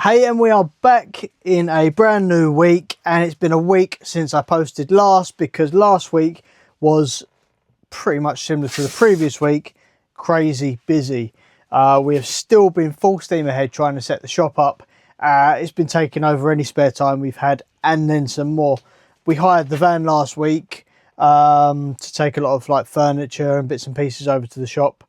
Hey, and we are back in a brand new week, and it's been a week since I posted last because last week was pretty much similar to the previous week, crazy busy. We have still been full steam ahead trying to set the shop up. It's been taking over any spare time we've had and then some more. We hired the van last week to take a lot of like furniture and bits and pieces over to the shop.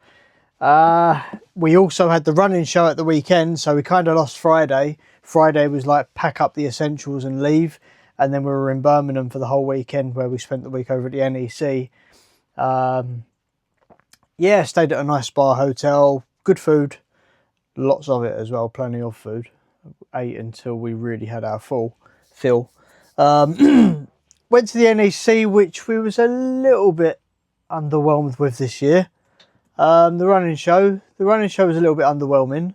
We also had the running show at the weekend, so we kind of lost Friday. Friday was like pack up the essentials and leave, and then we were in Birmingham for the whole weekend where we spent the week over at the NEC. Yeah, stayed at a nice spa hotel, good food, lots of it as well, plenty of food. Ate until we really had our full fill. Went to the NEC, which we was a little bit underwhelmed with this year. The running show was a little bit underwhelming.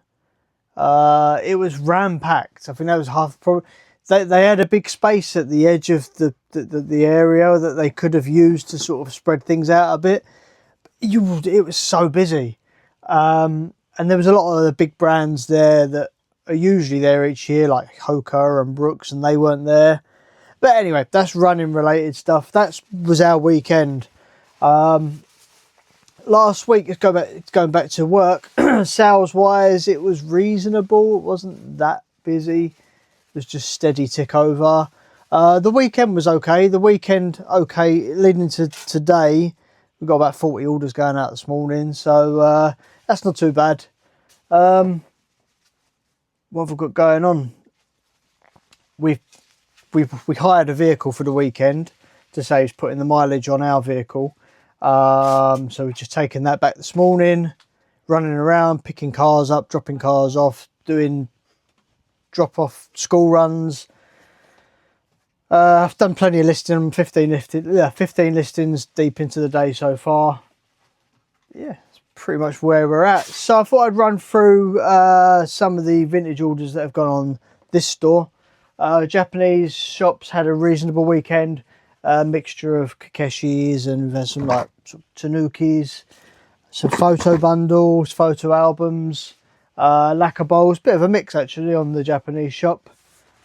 It was ram-packed. I think that was half the problem. They had a big space at the edge of the area that they could have used to sort of spread things out a bit. It was so busy. And there was a lot of the big brands there that are usually there each year, like Hoka and Brooks, and they weren't there. But anyway, that's running related stuff. That was our weekend. Last week, it's going back to work. Sales wise, it was reasonable. It wasn't that busy. It was just steady tick over. The weekend was okay. Leading into today, we've got about 40 orders going out this morning, so that's not too bad. What have we got going on? We hired a vehicle for the weekend to save putting the mileage on our vehicle. So we've just taken that back this morning, running around, picking cars up, dropping cars off, doing drop-off school runs. I've done plenty of listings, 15 listings deep into the day so far. Yeah, it's pretty much where we're at. So I thought I'd run through some of the vintage orders that have gone on this store. Japanese shops had a reasonable weekend. A mixture of Kakeshis and there's some like Tanukis, some photo bundles, photo albums, lacquer bowls, bit of a mix actually on the Japanese shop.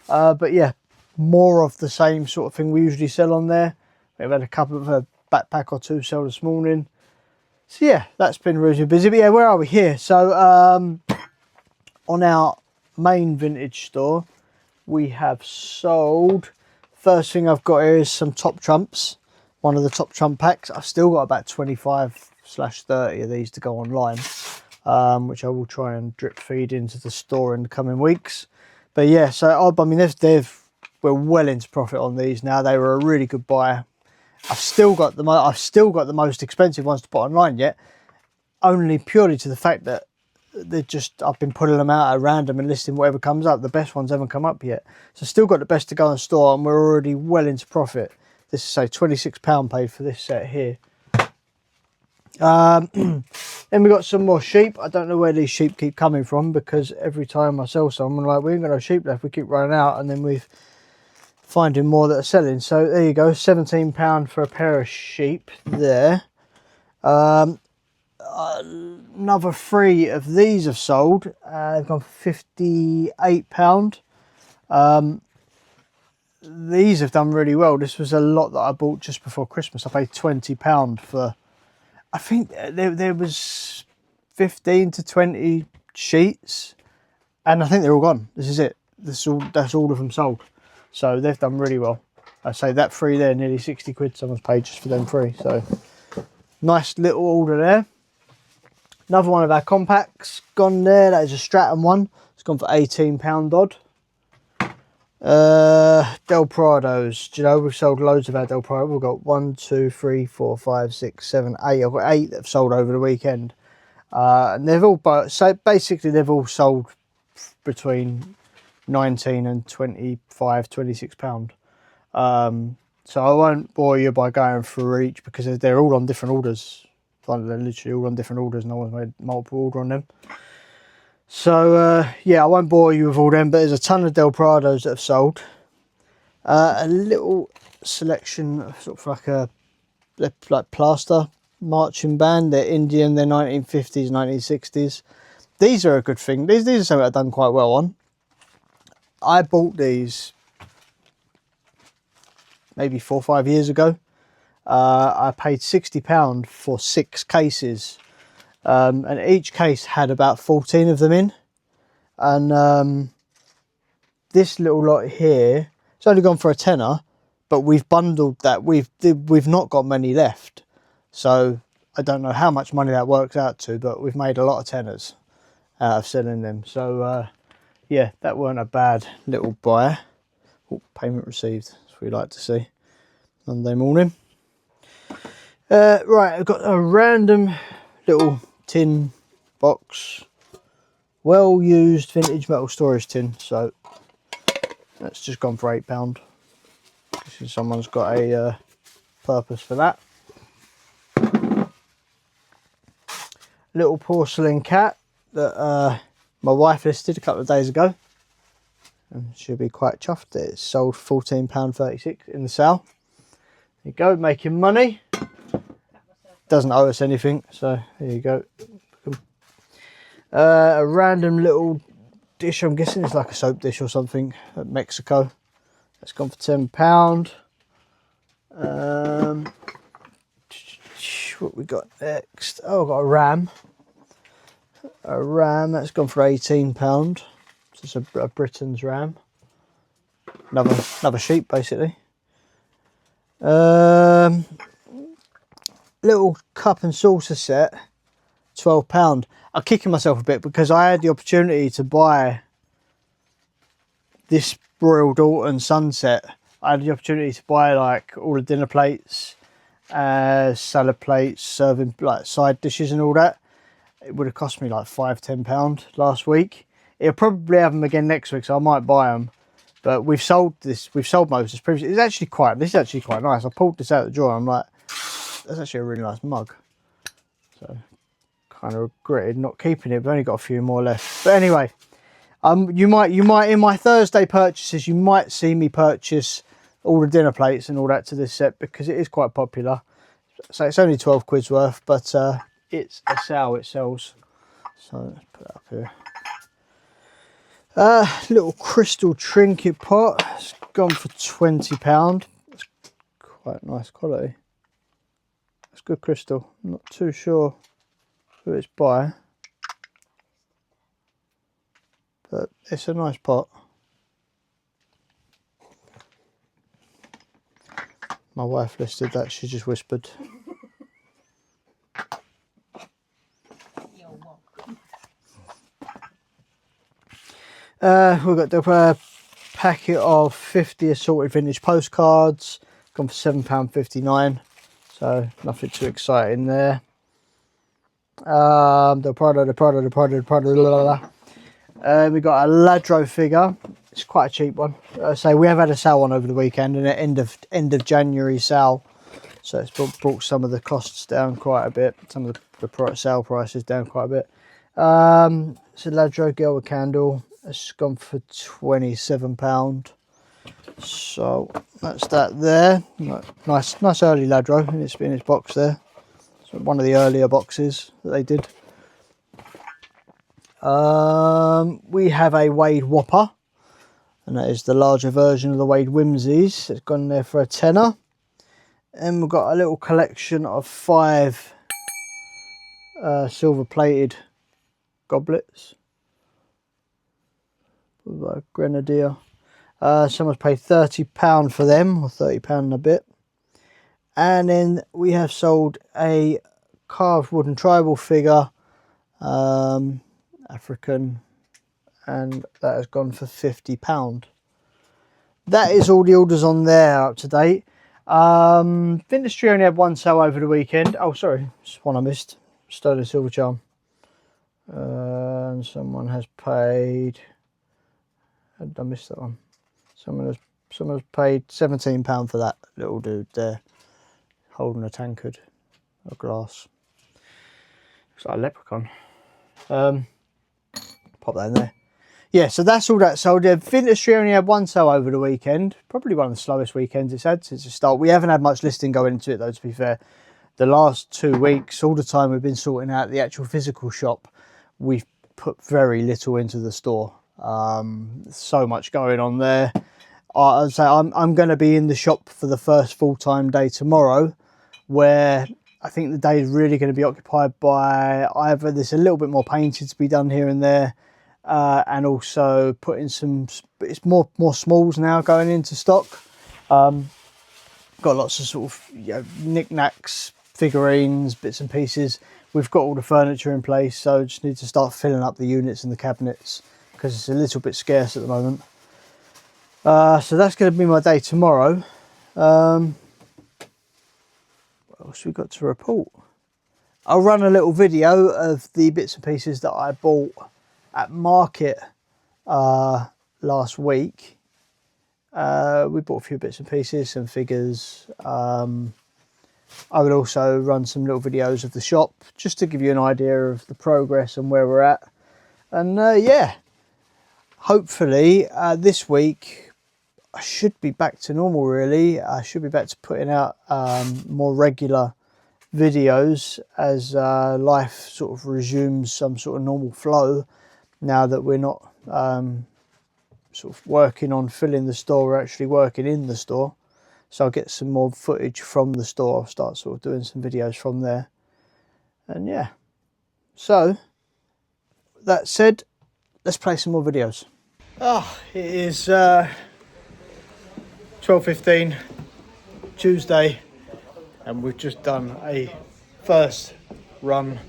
But yeah, more of the same sort of thing we usually sell on there. We've had a couple of a backpack or two sell this morning. So yeah, that's been really busy. But yeah, where are we here? So on our main vintage store, we have sold. First thing I've got here is some Top Trumps, one of the Top Trump packs. I've still got about 25/30 of these to go online, which I will try and drip feed into the store in the coming weeks. But yeah, so I mean, we're well into profit on these now. They were a really good buy. I've still got the most expensive ones to put online yet, only purely to the fact that I've been putting them out at random and listing whatever comes up. The best ones haven't come up yet, so still got the best to go in store, and we're already well into profit. This is say £26 paid for this set here. Then we got some more sheep. I don't know where these sheep keep coming from, because every time I sell some, I'm like, we ain't got no sheep left. We keep running out, and then we're finding more that are selling. So there you go, £17 for a pair of sheep there. Another 3 of these have sold. They've gone for £58. These have done really well. This was a lot that I bought just before Christmas. I paid £20 for, I think there was 15 to 20 sheets, and I think they're all gone. This is it. That's all of them sold. So they've done really well. I say that 3 there, nearly 60 quid someone's paid just for them 3. So nice little order there. Another one of our compacts gone there. That is a Stratum one. It's gone for £18 odd. Del Prados. Do you know, we've sold loads of our Del Prado. We've got 1, 2, 3, 4, 5, 6, 7, 8. I've got 8 that have sold over the weekend. And they've all, so basically they've all sold between 19 and 25, £26. So I won't bore you by going through each, because they're all on different orders. They're literally all on different orders. No one's made multiple order on them. So yeah, I won't bore you with all them, but there's a ton of Del Prados that have sold. A little selection of sort of like plaster marching band. They're Indian. They're 1950s, 1960s. These are a good thing. These are something I've done quite well on. I bought these maybe 4 or 5 years ago. I paid £60 for 6 cases, and each case had about 14 of them in. And this little lot here, it's only gone for a tenner, but we've bundled that. We've not got many left, so I don't know how much money that works out to, but we've made a lot of tenors out of selling them. So yeah, that weren't a bad little buy. Oh, payment received, as we like to see Monday morning. Right, I've got a random little tin box, well used vintage metal storage tin. So that's just gone for £8. Someone's got a purpose for that. Little porcelain cat that my wife listed a couple of days ago, and she'll be quite chuffed that it's sold £14.36 in the sale. There you go, making money. Doesn't owe us anything, so there you go. A random little dish, I'm guessing it's like a soap dish or something, at Mexico. That's gone for £10. What we got next? Oh, I've got a ram. A ram, that's gone for £18. It's a Britain's ram. Another sheep, basically. Little cup and saucer set, £12. I'm kicking myself a bit because I had the opportunity to buy this Royal Dalton Sunset. I had the opportunity to buy like all the dinner plates, salad plates, serving like side dishes and all that. It would have cost me like £5–10 last week. It'll probably have them again next week, so I might buy them. But we've sold most of this previously. This is actually quite nice. I pulled this out of the drawer. I'm like, that's actually a really nice mug. So kind of regretted not keeping it. We've only got a few more left. But anyway, you might in my Thursday purchases, you might see me purchase all the dinner plates and all that to this set because it is quite popular. So it's only 12 quid's worth, but it's a sale, it sells. So let's put it up here. Little crystal trinket pot. It's gone for £20. It's quite nice quality. It's good crystal. I'm not too sure who it's by, but it's a nice pot. My wife listed that, she just whispered. We've got the packet of 50 assorted vintage postcards, gone for £7.59, so nothing too exciting there. The Prado. We got a Ladro figure. It's quite a cheap one. So we have had a sale on over the weekend, and an end of January sale, so it's brought some of the costs down quite a bit. Some of the sale prices down quite a bit. It's a Ladro girl with candle. It's gone for £27. So that's that there. Nice early Ladro in its box there. So one of the earlier boxes that they did. We have a Wade Whopper, and that is the larger version of the Wade Whimsies. It's gone there for a tenner. And we've got a little collection of 5 silver plated goblets. Like Grenadier. Someone's paid £30 for them, or £30 and a bit. And then we have sold a carved wooden tribal figure, African, and that has gone for £50. That is all the orders on there up to date. Industry only had one sale over the weekend. Oh, sorry, just one I missed. Sterling Silver Charm. And someone has paid. I missed that one. Someone has paid £17 for that little dude there, holding a tankard of glass. Looks like a leprechaun. Pop that in there. Yeah, so that's all that sold. The Industry only had one sale over the weekend. Probably one of the slowest weekends it's had since the start. We haven't had much listing going into it though, to be fair. The last 2 weeks, all the time we've been sorting out the actual physical shop, we've put very little into the store. So much going on there. I'd say I'm going to be in the shop for the first full-time day tomorrow, where I think the day is really going to be occupied by either there's a little bit more painting to be done here and there, and also putting some, it's more smalls now going into stock. Got lots of sort of, you know, knickknacks, figurines, bits and pieces. We've got all the furniture in place, so just need to start filling up the units and the cabinets because it's a little bit scarce at the moment. So that's going to be my day tomorrow. What else we got to report? I'll run a little video of the bits and pieces that I bought at market last week. We bought a few bits and pieces, some figures. I would also run some little videos of the shop just to give you an idea of the progress and where we're at. And yeah, hopefully this week I should be back to normal really. I should be back to putting out more regular videos as life sort of resumes some sort of normal flow now that we're not sort of working on filling the store, we're actually working in the store. So I'll get some more footage from the store. I'll start sort of doing some videos from there. And yeah, so that said, let's play some more videos. It is 12:15 Tuesday, and we've just done a first run,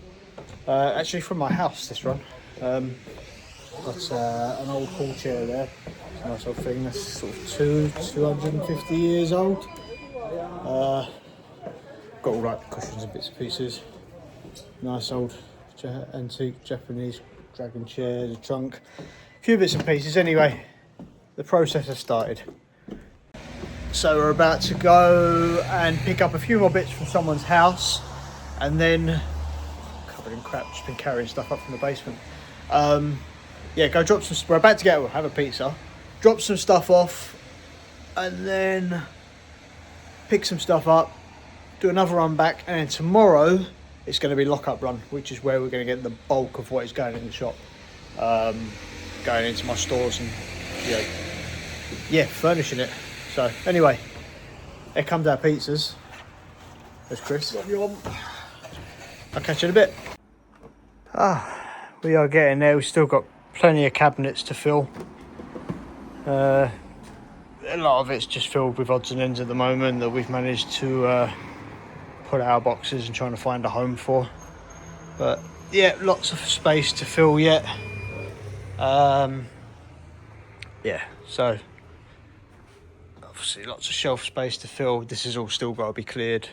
actually from my house. This run, got an old pool chair there, nice old thing that's sort of 250 years old. Got all like cushions and bits and pieces. Nice old antique Japanese dragon chair, the trunk, a few bits and pieces. Anyway, the process has started. So we're about to go and pick up a few more bits from someone's house, and then covered in crap, just been carrying stuff up from the basement. Yeah, go drop some. We're about to go have a pizza, drop some stuff off, and then pick some stuff up, do another run back, and then tomorrow it's going to be lock-up run, which is where we're going to get the bulk of what is going in the shop, going into my stores and yeah, furnishing it. So anyway, here comes our pizzas. There's Chris. I'll catch you in a bit. We are getting there. We've still got plenty of cabinets to fill. A lot of it's just filled with odds and ends at the moment that we've managed to put our boxes and trying to find a home for. But yeah, lots of space to fill yet. Yeah, so obviously lots of shelf space to fill. This has all still got to be cleared,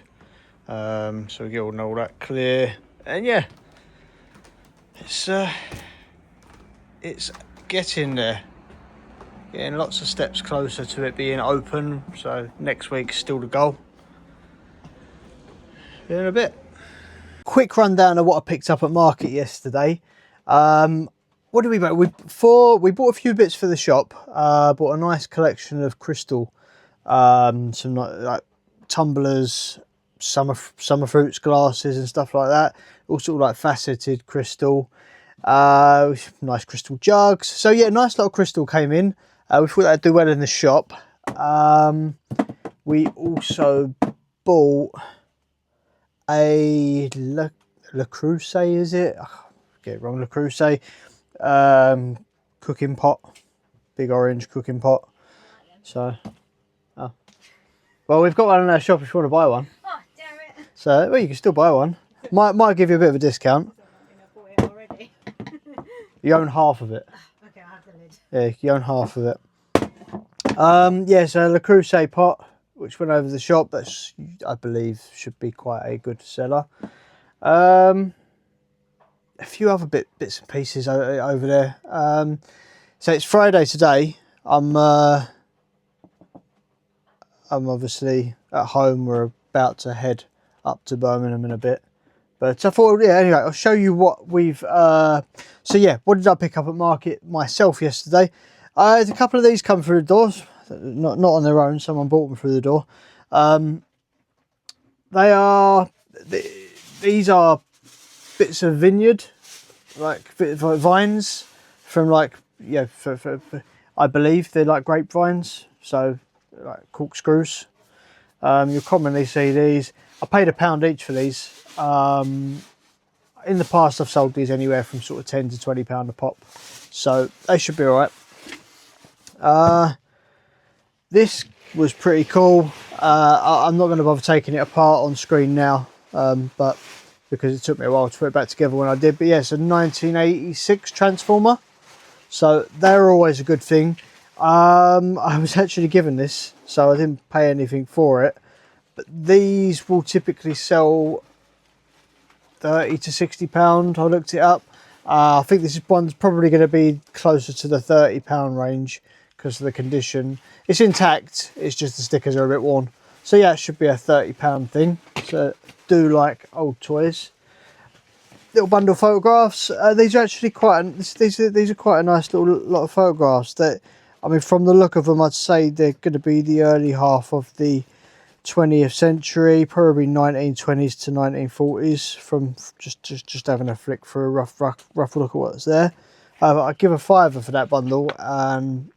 so we get all that clear. And yeah, it's getting there, getting lots of steps closer to it being open. So next week's still the goal. In a bit. Quick rundown of what I picked up at market yesterday. What did we buy? We bought a few bits for the shop. Bought a nice collection of crystal, some like tumblers, summer fruits glasses and stuff like that. All sort of like faceted crystal. Nice crystal jugs. So yeah, nice little crystal came in. We thought that'd do well in the shop. We also bought a Le Creuset, is it? Get it wrong, Le Creuset. Cooking pot, big orange cooking pot. So, well, we've got one in our shop if you want to buy one. Oh, damn it. So, well, you can still buy one. Might give you a bit of a discount. I bought it already. You own half of it. Okay, I'll have the lid. Yeah, you own half of it. Yeah, so Le Creuset pot, which went over the shop. That's, I believe, should be quite a good seller. A few other bits and pieces over there. So it's Friday today. I'm obviously at home. We're about to head up to Birmingham in a bit. But I thought, yeah, anyway, I'll show you what we've... So yeah, what did I pick up at market myself yesterday? A couple of these come through the doors. Not on their own. Someone brought them through the door. These are bits of vineyard, like vines from like yeah, I believe they're like grapevines, so like corkscrews. You'll commonly see these. I paid £1 each for these. In the past, I've sold these anywhere from sort of £10 to £20 a pop, so they should be all right. This was pretty cool. I'm not going to bother taking it apart on screen now, but because it took me a while to put it back together when I did. But yeah, it's a 1986 Transformer, so they're always a good thing. I was actually given this, so I didn't pay anything for it, but these will typically sell £30 to £60. I looked it up. I think this one's probably going to be closer to the £30 range because of the condition. It's intact, it's just the stickers are a bit worn. So yeah, it should be a £30 thing. So do like old toys. Little bundle of photographs. These are actually these are quite a nice little lot of photographs. That, I mean, from the look of them, I'd say they're going to be the early half of the 20th century, probably 1920s to 1940s. From just having a flick for a rough look at what's there. I'd give a £5 for that bundle, and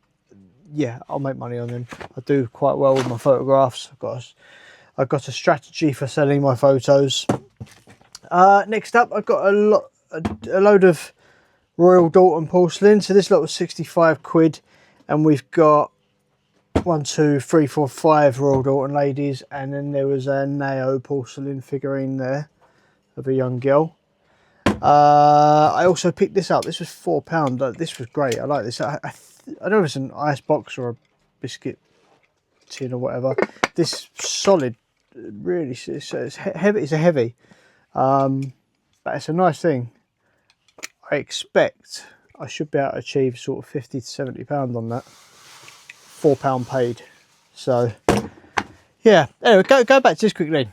yeah, I'll make money on them. I do quite well with my photographs. I've got a strategy for selling my photos. Next up, I've got a load of Royal Dalton porcelain. So this lot was 65 quid, and we've got 1, 2, 3, 4, 5 Royal Dalton ladies, and then there was a Nao porcelain figurine there of a young girl. I also picked this up. This was £4. This was great. I like this. I don't know if it's an ice box or a biscuit tin or whatever. This solid, really, it's heavy. It's a heavy, but it's a nice thing. I expect I should be able to achieve sort of £50 to £70 on that. £4 paid. So yeah. Anyway, go back to this quickly.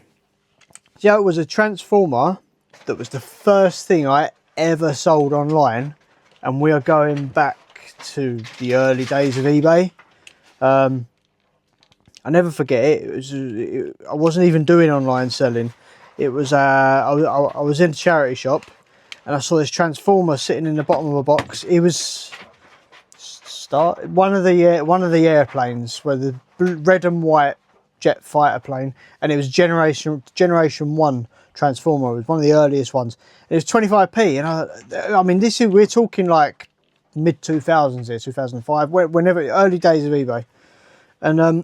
Yeah, it was a Transformer that was the first thing I ever sold online, and we are going back to the early days of eBay. I never forget it. I wasn't even doing online selling. It was I was in a charity shop, and I saw this Transformer sitting in the bottom of a box. It was one of the airplanes, where the red and white jet fighter plane, and it was generation 1 Transformer. It was one of the earliest ones. It was 25p, and I mean, we're talking like mid 2000s here, 2005, whenever, early days of eBay, and I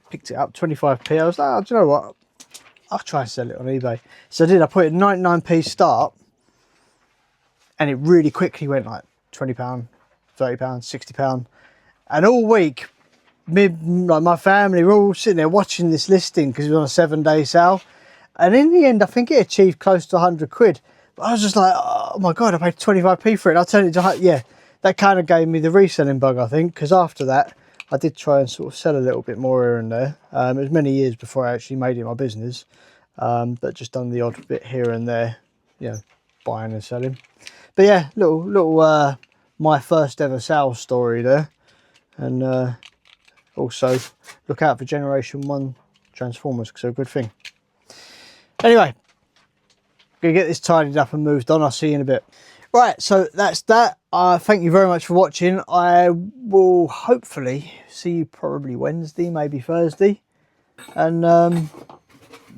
picked it up, 25p. I was like, oh, do you know what? I'll try and sell it on eBay. So I did. I put it 99p start, and it really quickly went like £20, £30, £60, and all week, my family were all sitting there watching this listing because it was on a 7-day sale, and in the end, I think it achieved close to 100 quid. But I was just like, oh my god, I paid 25p for it. I turned it to, yeah, that kind of gave me the reselling bug, I think, because after that, I did try and sort of sell a little bit more here and there. It was many years before I actually made it my business, but just done the odd bit here and there, you know, buying and selling. But yeah, little my first ever sales story there, and also look out for Generation 1 Transformers because they're a good thing. Anyway, gonna get this tidied up and moved on. I'll see you in a bit. Right, so that's that. Thank you very much for watching. I will hopefully see you probably Wednesday, maybe Thursday, and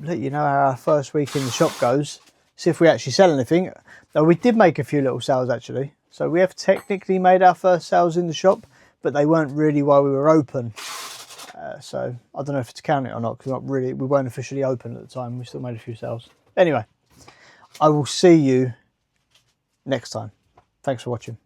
let you know how our first week in the shop goes. See if we actually sell anything. Now, we did make a few little sales actually, so we have technically made our first sales in the shop, but they weren't really while we were open. So I don't know if to count it or not, because we weren't officially open at the time. We still made a few sales. Anyway, I will see you next time. Thanks for watching.